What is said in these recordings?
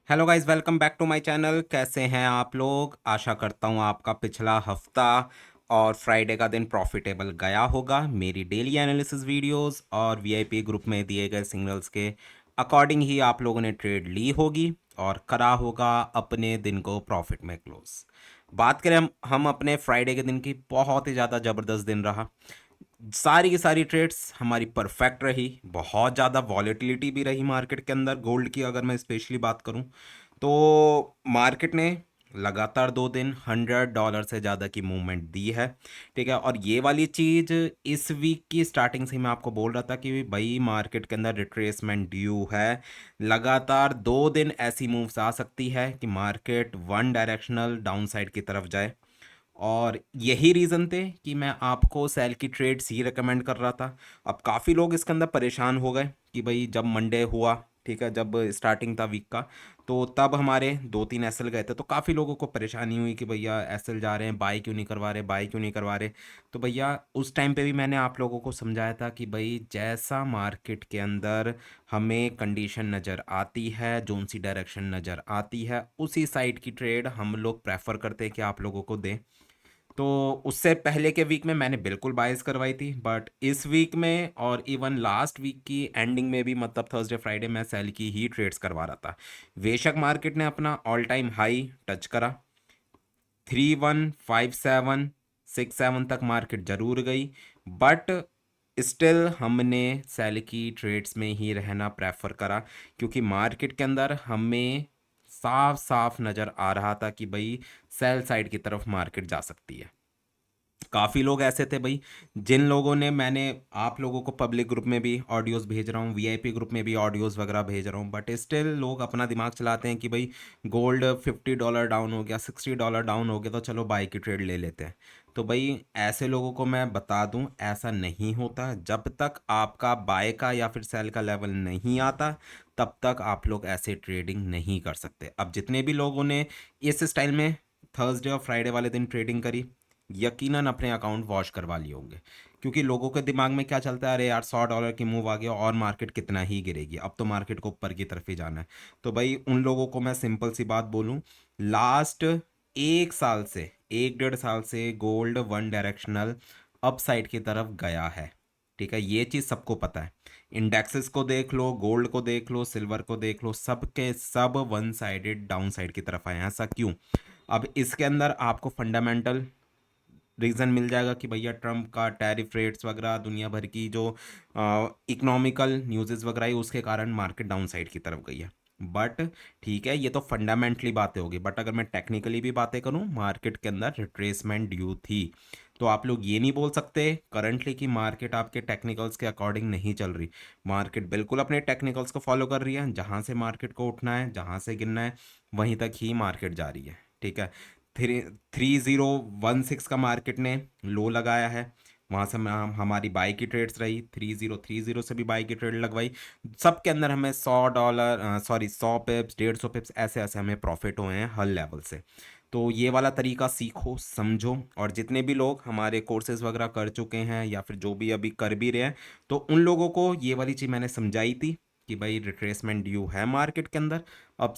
Hello guys, welcome back to my channel. कैसे हैं आप लोग? आशा करता हूँ आपका पिछला हफ्ता और फ्राइडे का दिन प्रॉफिटेबल गया होगा। मेरी डेली एनालिसिस वीडियोस और वीआईपी ग्रुप में दिए गए सिग्नल्स के अकॉर्डिंग ही आप लोगों ने ट्रेड ली होगी और करा होगा अपने दिन को प्रॉफिट में क्लोज। बात करें हम अपने फ्राइडे के दिन की, बहुत ही ज़्यादा ज़बरदस्त दिन रहा। सारी की सारी ट्रेड्स हमारी परफेक्ट रही। बहुत ज़्यादा वॉलेटिलिटी भी रही मार्केट के अंदर। गोल्ड की अगर मैं स्पेशली बात करूं तो मार्केट ने लगातार 2 दिन $100 से ज़्यादा की मूवमेंट दी है। ठीक है, और ये वाली चीज़ इस वीक की स्टार्टिंग से ही मैं आपको बोल रहा था कि भाई मार्केट के अंदर रिट्रेसमेंट ड्यू है। लगातार 2 दिन ऐसी मूव्स आ सकती है कि market one directional down side की तरफ जाए। और यही रीज़न थे कि मैं आपको सेल की ट्रेड्स ही रिकमेंड कर रहा था। अब काफ़ी लोग इसके अंदर परेशान हो गए कि भाई जब मंडे हुआ, ठीक है, जब स्टार्टिंग था वीक का, तो तब हमारे 2-3 एसएल गए थे, तो काफ़ी लोगों को परेशानी हुई कि भैया एसएल जा रहे हैं, बाई क्यों नहीं करवा रहे, बाई क्यों नहीं करवा रहे। तो भैया उस टाइम पे भी मैंने आप लोगों को समझाया था कि भाई जैसा मार्केट के अंदर हमें कंडीशन नज़र आती है, जोन सी डायरेक्शन नज़र आती है, उसी साइड की ट्रेड हम लोग प्रेफर करते हैं कि आप लोगों को दें। तो उससे पहले के वीक में मैंने बिल्कुल बायस करवाई थी, बट इस वीक में और इवन लास्ट वीक की एंडिंग में भी, मतलब थर्सडे फ्राइडे, मैं सेल की ही ट्रेड्स करवा रहा था। बेशक मार्केट ने अपना ऑल टाइम हाई टच करा, 315767 तक मार्केट जरूर गई, बट स्टिल हमने सेल की ट्रेड्स में ही रहना प्रेफर करा, क्योंकि मार्केट के अंदर हमें साफ साफ नज़र आ रहा था कि भाई सेल साइड की तरफ मार्केट जा सकती है। काफ़ी लोग ऐसे थे भाई जिन लोगों ने, मैंने आप लोगों को पब्लिक ग्रुप में भी ऑडियोज़ भेज रहा हूँ, वीआईपी ग्रुप में भी ऑडियोज़ वगैरह भेज रहा हूँ, बट स्टिल लोग अपना दिमाग चलाते हैं कि भाई गोल्ड $50 डाउन हो गया, $60 डाउन हो गया, तो चलो बाई की ट्रेड ले लेते हैं। तो भाई ऐसे लोगों को मैं बता दूं, ऐसा नहीं होता। जब तक आपका बाय का या फिर सेल का लेवल नहीं आता, तब तक आप लोग ऐसे ट्रेडिंग नहीं कर सकते। अब जितने भी लोगों ने इस स्टाइल में थर्सडे और फ्राइडे वाले दिन ट्रेडिंग करी, यकीनन अपने अकाउंट वॉश करवा लिए होंगे, क्योंकि लोगों के दिमाग में क्या चलता है, अरे यार $100 की मूव आ गया और मार्केट कितना ही गिरेगी, अब तो मार्केट को ऊपर की तरफ ही जाना है। तो भाई उन लोगों को मैं सिंपल सी बात बोलूं, लास्ट 1 साल से, 1 डेढ़ साल से गोल्ड वन डायरेक्शनल अपसाइड की तरफ गया है। ठीक है, ये चीज़ सबको पता है। इंडेक्सेस को देख लो, गोल्ड को देख लो, सिल्वर को देख लो, सब के सब वन साइडेड डाउन साइड की तरफ आए हैं। ऐसा क्यों? अब इसके अंदर आपको फंडामेंटल रीज़न मिल जाएगा कि भैया ट्रम्प का टैरिफ रेट्स वगैरह, दुनिया भर की जो इकोनॉमिकल न्यूज़ेस वगैरह है, उसके कारण मार्केट डाउन साइड की तरफ गई है। बट ठीक है, ये तो फंडामेंटली बातें होगी, बट अगर मैं टेक्निकली भी बातें करूं, मार्केट के अंदर रिट्रेसमेंट ड्यू थी। तो आप लोग ये नहीं बोल सकते करंटली कि मार्केट आपके टेक्निकल्स के अकॉर्डिंग नहीं चल रही। मार्केट बिल्कुल अपने टेक्निकल्स को फॉलो कर रही है। जहां से मार्केट को उठना है, जहां से गिरना है, वहीं तक ही मार्केट जा रही है। ठीक है, 3016 का मार्केट ने लो लगाया है, वहाँ से हमारी बाई की ट्रेड्स रही, 3030 से भी बाई की ट्रेड लगवाई। सबके अंदर हमें $100, सॉरी 100 पिप्स, 150 पिप्स, ऐसे ऐसे हमें प्रॉफिट हुए हैं हर लेवल से। तो ये वाला तरीका सीखो, समझो। और जितने भी लोग हमारे कोर्सेज वगैरह कर चुके हैं या फिर जो भी अभी कर भी रहे हैं, तो उन लोगों को ये वाली चीज़ मैंने समझाई थी कि भाई रिट्रेसमेंट ड्यू है मार्केट के अंदर, अप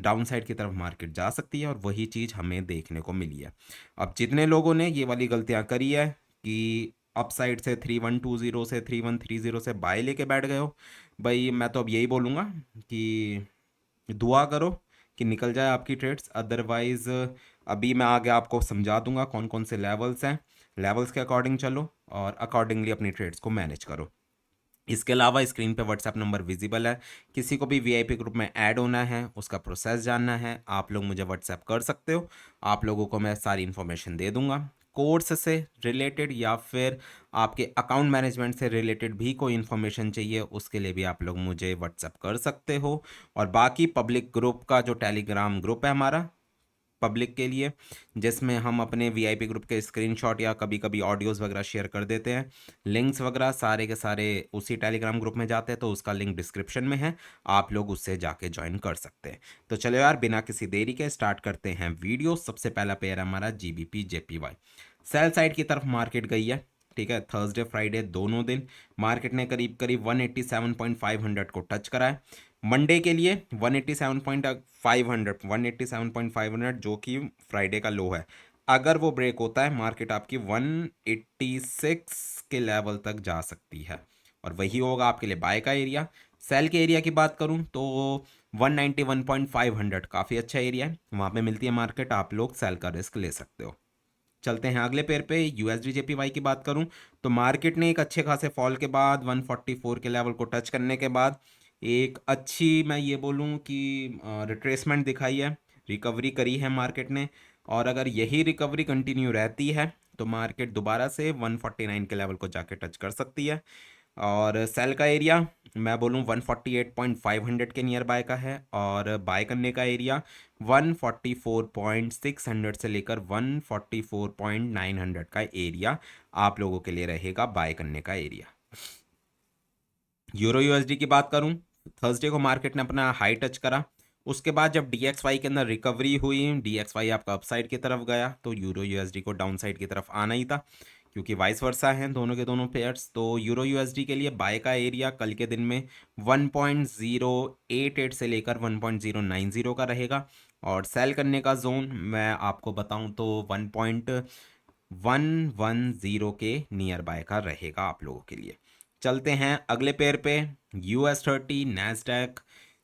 डाउन साइड की तरफ मार्केट जा सकती है, और वही चीज़ हमें देखने को मिली है। अब जितने लोगों ने ये वाली गलतियां करी है कि अप साइड से 3120 से 3130 से बाय लेके बैठ गए हो, भाई मैं तो अब यही बोलूँगा कि दुआ करो कि निकल जाए आपकी ट्रेड्स। अदरवाइज अभी मैं आगे आपको समझा दूंगा कौन कौन से लेवल्स हैं, लेवल्स के अकॉर्डिंग चलो और अकॉर्डिंगली अपनी ट्रेड्स को मैनेज करो। इसके अलावा स्क्रीन पे व्हाट्सएप नंबर विजिबल है। किसी को भी वीआईपी ग्रुप में ऐड होना है, उसका प्रोसेस जानना है, आप लोग मुझे व्हाट्सएप कर सकते हो। आप लोगों को मैं सारी इन्फॉर्मेशन दे दूंगा। कोर्स से रिलेटेड या फिर आपके अकाउंट मैनेजमेंट से रिलेटेड भी कोई इन्फॉर्मेशन चाहिए, उसके लिए भी आप लोग मुझे व्हाट्सएप कर सकते हो। और बाकी पब्लिक ग्रुप का जो टेलीग्राम ग्रुप है हमारा, पब्लिक के लिए, जिसमें हम अपने वीआईपी ग्रुप के स्क्रीनशॉट या कभी कभी ऑडियोज़ वगैरह शेयर कर देते हैं। लिंक्स वगैरह सारे के सारे उसी टेलीग्राम ग्रुप में जाते हैं, तो उसका लिंक डिस्क्रिप्शन में है, आप लोग उससे जाके ज्वाइन कर सकते हैं। तो चलो यार, बिना किसी देरी के स्टार्ट करते हैं वीडियो। सबसे पहला पेयर है हमारा GBP JPY। सेल साइड की तरफ मार्केट गई है, ठीक है, थर्सडे फ्राइडे दोनों दिन मार्केट ने करीब करीब 187.500 को टच करा है। मंडे के लिए 187.500 जो कि फ्राइडे का लो है, अगर वो ब्रेक होता है मार्केट आपकी 186 के लेवल तक जा सकती है और वही होगा आपके लिए बाय का एरिया। सेल के एरिया की बात करूं तो 191.500 काफ़ी अच्छा एरिया है, वहाँ पे मिलती है मार्केट, आप लोग सेल का रिस्क ले सकते हो। चलते हैं अगले पेयर पे, यूएसडी जेपीवाई की बात करूं तो मार्केट ने एक अच्छे खासे फॉल के बाद 144 के लेवल को टच करने के बाद एक अच्छी, मैं ये बोलूं कि रिट्रेसमेंट दिखाई है, रिकवरी करी है मार्केट ने। और अगर यही रिकवरी कंटिन्यू रहती है तो मार्केट दोबारा से 149 के लेवल को जाके टच कर सकती है। और सेल का एरिया मैं बोलूँ 148.500 के नियर बाय का है, और बाय करने का एरिया 144.600 से लेकर 144.900 का एरिया आप लोगों के लिए रहेगा बाय करने का एरिया। यूरो यूएसडी की बात करूं, थर्सडे को मार्केट ने अपना हाई टच करा, उसके बाद जब डीएक्सवाई के अंदर रिकवरी हुई, डीएक्सवाई आपका अपसाइड की तरफ गया, तो यूरो यूएसडी को डाउन साइड की तरफ आना ही था, क्योंकि वाइस वर्सा हैं दोनों के दोनों पेयर्स। तो यूरो यूएसडी के लिए बाय का एरिया कल के दिन में 1.088 से लेकर 1.090 का रहेगा, और सेल करने का जोन मैं आपको बताऊं तो 1.110 के नियर बाय का रहेगा आप लोगों के लिए। चलते हैं अगले पेयर पे, US30 नैस्डैक,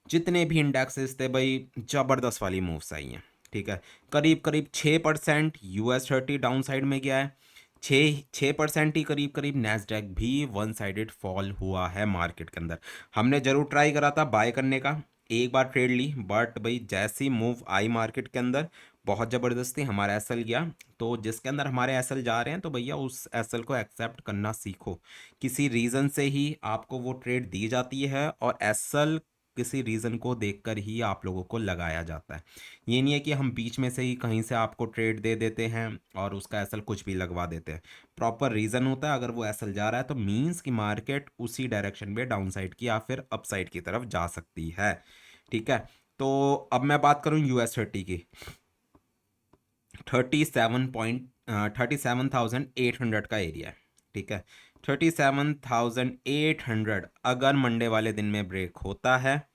जितने भी इंडेक्सेस थे भाई ज़बरदस्त वाली मूव्स आई हैं। ठीक है, करीब करीब 6% US30 डाउन साइड में गया है, 6% ही करीब करीब नैस्डैक भी वन साइडेड फॉल हुआ है मार्केट के अंदर। हमने ज़रूर ट्राई करा था बाय करने का, एक बार ट्रेड ली, बट भाई जैसी मूव आई मार्केट के अंदर बहुत ज़बरदस्ती हमारा एसएल गया। तो जिसके अंदर हमारे एसएल जा रहे हैं तो भैया उस एसएल को एक्सेप्ट करना सीखो, किसी रीज़न से ही आपको वो ट्रेड दी जाती है, और एसएल किसी रीज़न को देखकर ही आप लोगों को लगाया जाता है। ये नहीं है कि हम बीच में से ही कहीं से आपको ट्रेड दे देते हैं और उसका एसएल कुछ भी लगवा देते हैं, प्रॉपर रीज़न होता है। अगर वो एसएल जा रहा है तो मीन्स कि मार्केट उसी डायरेक्शन में डाउन साइड की या फिर अप साइड की तरफ जा सकती है। ठीक है, तो अब मैं बात करूं US30 की, 37,800 का एरिया है। ठीक है, 37,800 अगर मंडे वाले दिन में ब्रेक होता है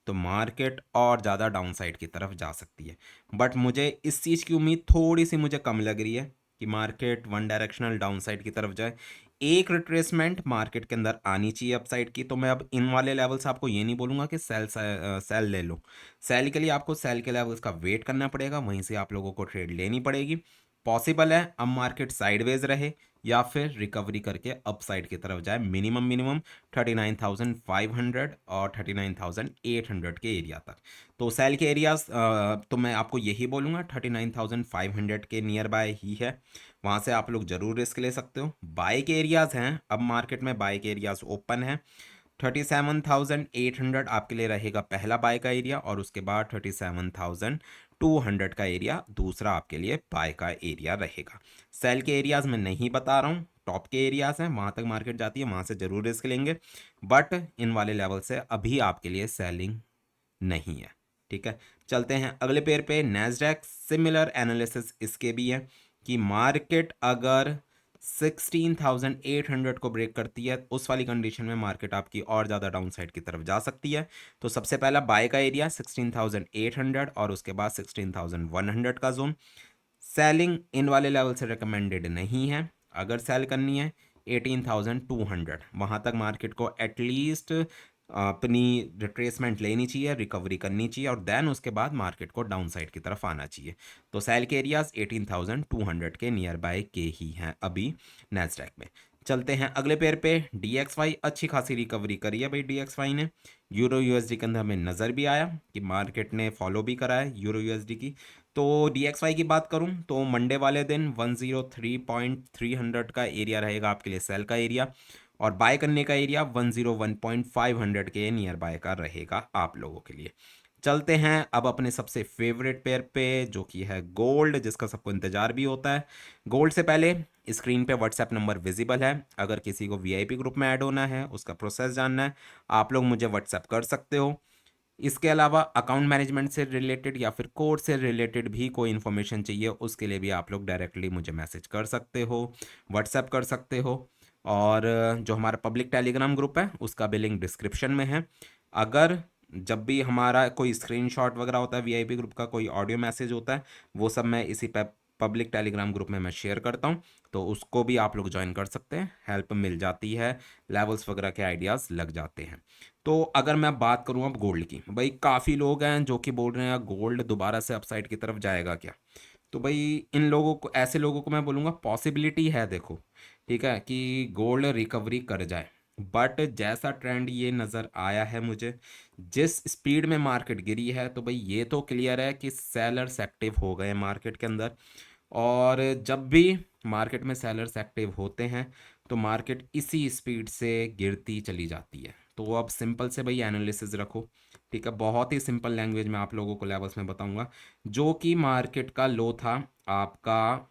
तो मार्केट और ज़्यादा डाउन साइड की तरफ जा सकती है, बट मुझे इस चीज़ की उम्मीद थोड़ी सी मुझे कम लग रही है कि market one directional down side की तरफ जाए। एक रिट्रेसमेंट मार्केट के अंदर आनी चाहिए अपसाइड की। तो मैं अब इन वाले लेवल्स आपको ये नहीं बोलूँगा कि सेल ले लो, सेल के लिए आपको सेल के लेवल्स का वेट करना पड़ेगा, वहीं से आप लोगों को ट्रेड लेनी पड़ेगी। पॉसिबल है अब मार्केट साइडवेज रहे या फिर रिकवरी करके अपसाइड की तरफ जाए, मिनिमम मिनिमम 39,500 और 39,800 के एरिया तक। तो सेल के एरियाज तो मैं आपको यही बोलूँगा 39,500 के नियर बाय ही है, वहाँ से आप लोग ज़रूर रिस्क ले सकते हो। बाय के एरियाज़ हैं, अब मार्केट में बाय के एरियाज़ ओपन है। 37,800 आपके लिए रहेगा पहला बाय का एरिया, और उसके बाद 37,200 का एरिया दूसरा आपके लिए बाय का एरिया रहेगा। सेल के एरियाज़ मैं नहीं बता रहा हूँ, टॉप के एरियाज़ हैं, वहाँ तक मार्केट जाती है, वहाँ से ज़रूर रिस्क लेंगे, बट इन वाले लेवल से अभी आपके लिए सेलिंग नहीं है। ठीक है, चलते हैं अगले पेयर पे, नैस्डैक, सिमिलर एनालिसिस इसके भी है कि मार्केट अगर 16,800 को ब्रेक करती है उस वाली कंडीशन में मार्केट आपकी और ज़्यादा डाउन साइड की तरफ जा सकती है। तो सबसे पहला बाय का एरिया 16,800 और उसके बाद 16,100 का जोन। सेलिंग इन वाले लेवल से रिकमेंडेड नहीं है, अगर सेल करनी है 18,200 वहाँ तक मार्केट को एटलीस्ट अपनी रिट्रेसमेंट लेनी चाहिए, रिकवरी करनी चाहिए, और देन उसके बाद मार्केट को डाउन साइड की तरफ आना चाहिए। तो सेल के एरियाज 18,200 के नियर बाय के ही हैं अभी नैस्डैक में। चलते हैं अगले पेयर पे, DXY, अच्छी खासी रिकवरी करी है भाई DXY ने। यूरो यूएसडी के अंदर हमें नज़र भी आया कि मार्केट ने फॉलो भी करा है यूरो यूएसडी की। तो DXY की बात करूं तो मंडे वाले दिन 103.300 का एरिया रहेगा आपके लिए सेल का एरिया, और बाय करने का एरिया 101.500 के नियर बाय का रहेगा आप लोगों के लिए। चलते हैं अब अपने सबसे फेवरेट पेयर पे, जो कि है गोल्ड, जिसका सबको इंतजार भी होता है। गोल्ड से पहले स्क्रीन पे व्हाट्सएप नंबर विजिबल है, अगर किसी को VIP ग्रुप में ऐड होना है, उसका प्रोसेस जानना है, आप लोग मुझे व्हाट्सएप कर सकते हो। इसके अलावा अकाउंट मैनेजमेंट से रिलेटेड या फिर कोड से रिलेटेड भी कोई इन्फॉर्मेशन चाहिए, उसके लिए भी आप लोग डायरेक्टली मुझे मैसेज कर सकते हो, व्हाट्सएप कर सकते हो। और जो हमारा पब्लिक टेलीग्राम ग्रुप है उसका भी लिंक डिस्क्रिप्शन में है। अगर जब भी हमारा कोई स्क्रीनशॉट वगैरह होता है, वीआईपी ग्रुप का कोई ऑडियो मैसेज होता है, वो सब मैं इसी पब्लिक टेलीग्राम ग्रुप में मैं शेयर करता हूँ, तो उसको भी आप लोग ज्वाइन कर सकते हैं, हेल्प मिल जाती है, लेवल्स वगैरह के आइडियाज़ लग जाते हैं। तो अगर मैं बात करूं अब गोल्ड की, भाई काफ़ी लोग हैं जो कि बोल रहे हैं गोल्ड दोबारा से अपसाइड की तरफ जाएगा क्या। तो भाई इन लोगों को, ऐसे लोगों को मैं बोलूँगा पॉसिबिलिटी है, देखो ठीक है, कि गोल्ड रिकवरी कर जाए, बट जैसा ट्रेंड ये नज़र आया है मुझे, जिस स्पीड में मार्केट गिरी है, तो भाई ये तो क्लियर है कि सेलर्स एक्टिव हो गए मार्केट के अंदर। और जब भी मार्केट में सेलर्स एक्टिव होते हैं तो मार्केट इसी स्पीड से गिरती चली जाती है। तो अब सिंपल से भाई एनालिसिस रखो, ठीक है, बहुत ही सिंपल लैंग्वेज में आप लोगों को लेवल्स में बताऊंगा। जो कि मार्केट का लो था आपका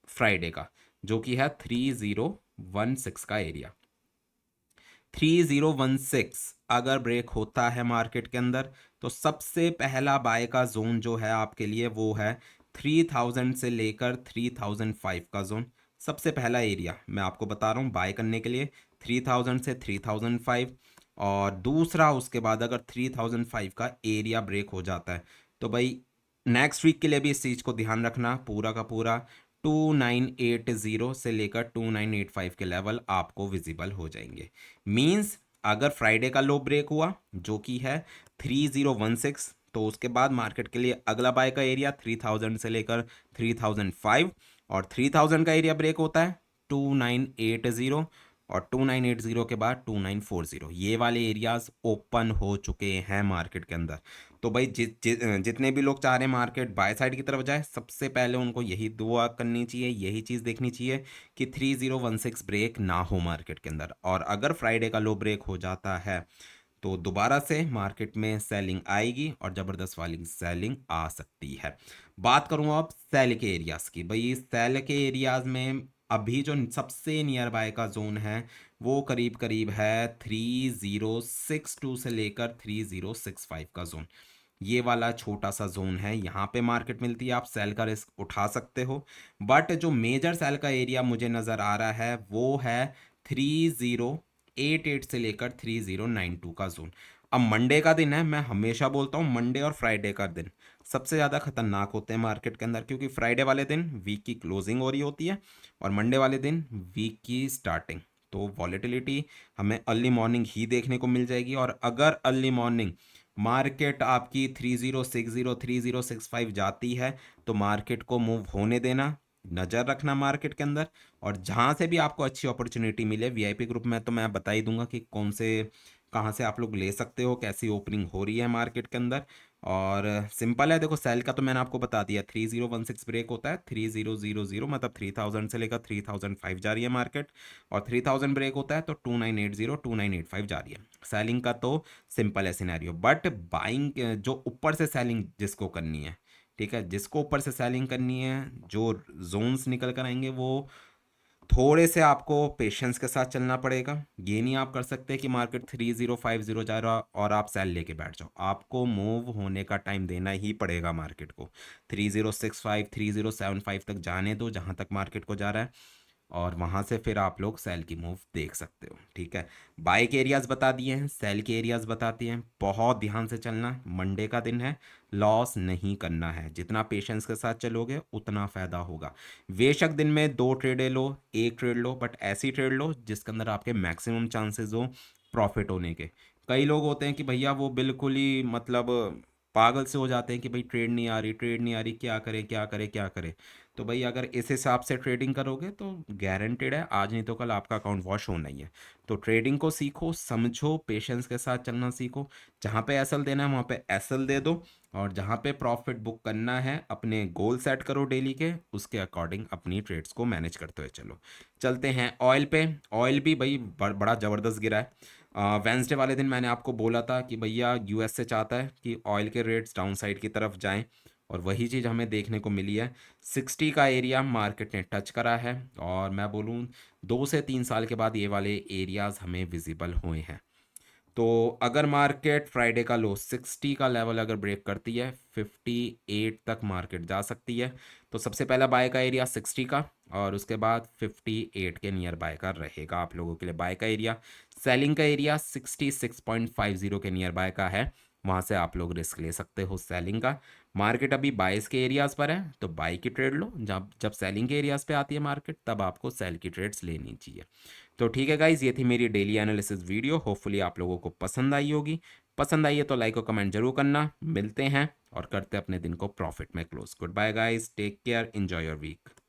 फ्राइडे का, जो कि है 3016 का एरिया। 3016 अगर ब्रेक होता है मार्केट के अंदर, तो सबसे पहला बाय का जोन जो है आपके लिए वो है 3000 से लेकर 3005 का जोन। सबसे पहला एरिया मैं आपको बता रहा हूँ बाय करने के लिए, 3000 से 3005। और दूसरा उसके बाद अगर 3005 का एरिया ब्रेक हो जाता है, तो भाई नेक्स्ट वीक के लिए भी इस चीज़ को ध्यान रखना, पूरा का पूरा 2980 से लेकर 2985 के लेवल आपको विजिबल हो जाएंगे। मींस अगर फ्राइडे का लो ब्रेक हुआ जो कि है 3016, तो उसके बाद मार्केट के लिए अगला बाय का एरिया 3000 से लेकर 3005, और 3000 का एरिया ब्रेक होता है 2980, और 2980 के बाद 2940, ये वाले एरियाज ओपन हो चुके हैं मार्केट के अंदर। तो भाई जितने भी लोग चाह रहे हैं मार्केट बाय साइड की तरफ जाए, सबसे पहले उनको यही दुआ करनी चाहिए, यही चीज़ देखनी चाहिए कि 3016 ब्रेक ना हो मार्केट के अंदर। और अगर फ्राइडे का लो ब्रेक हो जाता है तो दोबारा से मार्केट में सेलिंग आएगी और ज़बरदस्त वाली सेलिंग आ सकती है। बात करूँ अब सेल के एरियाज़ की, भाई सेल के एरियाज़ में अभी जो सबसे नियर बाय का जोन है वो करीब करीब है 3062 से लेकर 3065 का जोन। ये वाला छोटा सा जोन है, यहाँ पे मार्केट मिलती है, आप सेल का रिस्क उठा सकते हो। बट जो मेजर सेल का एरिया मुझे नज़र आ रहा है वो है 3088 से लेकर 3092 का जोन। अब मंडे का दिन है, मैं हमेशा बोलता हूँ मंडे और फ्राइडे का दिन सबसे ज़्यादा खतरनाक होते हैं मार्केट के अंदर, क्योंकि फ्राइडे वाले दिन वीक की क्लोजिंग हो रही होती है और मंडे वाले दिन वीक की स्टार्टिंग। तो वॉलेटिलिटी हमें अर्ली मॉर्निंग ही देखने को मिल जाएगी, और अगर अर्ली मॉर्निंग मार्केट आपकी 3060 3065 जाती है, तो मार्केट को मूव होने देना, नज़र रखना मार्केट के अंदर। और जहाँ से भी आपको अच्छी अपॉर्चुनिटी मिले, वीआईपी ग्रुप में तो मैं बता ही दूंगा कि कौन से कहाँ से आप लोग ले सकते हो, कैसी ओपनिंग हो रही है मार्केट के अंदर। और सिंपल है, देखो सेल का तो मैंने आपको बता दिया, 3016 ब्रेक होता है, 3000 मतलब 3000 से लेकर 3005 जा रही है मार्केट, और 3000 ब्रेक होता है तो 2980 2985 जा रही है। सेलिंग का तो सिंपल है सिनेरियो, बट बाइंग जो ऊपर से सेलिंग जिसको करनी है, ठीक है, जिसको ऊपर से सेलिंग करनी है, जो जोन्स निकल कर आएंगे, वो थोड़े से आपको पेशेंस के साथ चलना पड़ेगा। ये नहीं आप कर सकते कि मार्केट 3050 जा रहा और आप सेल लेके बैठ जाओ, आपको मूव होने का टाइम देना ही पड़ेगा मार्केट को। 3065 3075 तक जाने दो जहाँ तक मार्केट को जा रहा है, और वहाँ से फिर आप लोग सेल की मूव देख सकते हो, ठीक है। बाय के एरियाज़ बता दिए हैं, सेल के एरियाज़ बताते हैं, बहुत ध्यान से चलना, मंडे का दिन है, लॉस नहीं करना है, जितना पेशेंस के साथ चलोगे उतना फ़ायदा होगा। बेशक दिन में दो ट्रेड लो, एक ट्रेड लो, बट ऐसी ट्रेड लो जिसके अंदर आपके मैक्सिमम चांसेस हो प्रॉफिट होने के। कई लोग होते हैं कि भैया वो बिल्कुल ही मतलब पागल से हो जाते हैं कि भाई ट्रेड नहीं आ रही, ट्रेड नहीं आ रही, क्या करे क्या करे क्या करे। तो भाई अगर इस हिसाब से ट्रेडिंग करोगे तो गारंटेड है आज नहीं तो कल आपका अकाउंट वॉश होना ही है। तो ट्रेडिंग को सीखो, समझो, पेशेंस के साथ चलना सीखो, जहाँ पे एसएल देना है वहाँ पे एसएल दे दो, और जहाँ पे प्रॉफिट बुक करना है अपने गोल सेट करो डेली के, उसके अकॉर्डिंग अपनी ट्रेड्स को मैनेज करते हुए चलो। चलते हैं ऑयल पे। ऑयल भी भाई बड़ा ज़बरदस्त गिरा है। वेंसडे वाले दिन मैंने आपको बोला था कि भैया यूएस से चाहता है कि ऑयल के रेट्स डाउन साइड की तरफ जाएं, और वही चीज़ हमें देखने को मिली है। 60 का एरिया मार्केट ने टच करा है, और मैं बोलूँ 2 से 3 साल के बाद ये वाले एरियाज़ हमें विजिबल हुए हैं। तो अगर मार्केट फ्राइडे का लो 60 का लेवल अगर ब्रेक करती है, 58 तक मार्केट जा सकती है। तो सबसे पहला बाय का एरिया 60 का, और उसके बाद 58 के नियर बाय का रहेगा आप लोगों के लिए बाय का एरिया। सेलिंग का एरिया 66.50 के नियर बाय का है, वहाँ से आप लोग रिस्क ले सकते हो सेलिंग का। मार्केट अभी बाइस के एरियाज़ पर है, तो बाई की ट्रेड लो। जब जब सेलिंग के एरियाज़ पे आती है मार्केट, तब आपको सेल की ट्रेड्स लेनी चाहिए। तो ठीक है गाइज, ये थी मेरी डेली एनालिसिस वीडियो। होपफुली आप लोगों को पसंद आई होगी। पसंद आई है तो लाइक और कमेंट जरूर करना। मिलते हैं और करते हैं अपने दिन को प्रॉफिट में close. Goodbye guys, take care, enjoy your week.